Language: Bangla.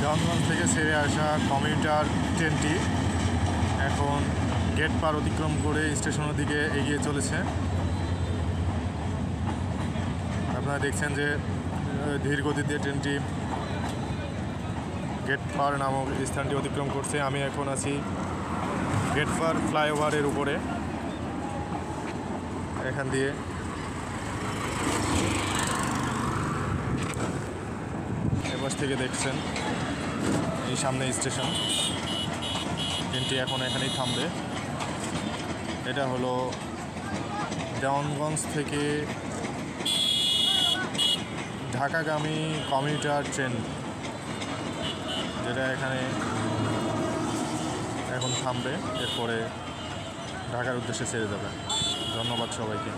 দেওয়ানগঞ্জ থেকে ছেড়ে আসা কমিউটার ট্রেনটি এখন গেট পার অতিক্রম করে স্টেশনের দিকে এগিয়ে চলেছে। আপনারা দেখছেন যে ধীর গতিতে ট্রেনটি গেট পার নামক স্থানটি অতিক্রম করছে। আমি এখন আছি গেট পার ফ্লাইওভারের উপরে। এখান দিয়ে এপাশ থেকে দেখছেন এই সামনে স্টেশন। ট্রেনটি এখন এখানেই থামবে। এটা হলো দেওয়ানগঞ্জ থেকে ঢাকাগামী কমিউটার ট্রেন, যেটা এখানে এখন থামবে, এরপরে ঢাকার উদ্দেশ্যে ছেড়ে যাবে। ধন্যবাদ সবাইকে।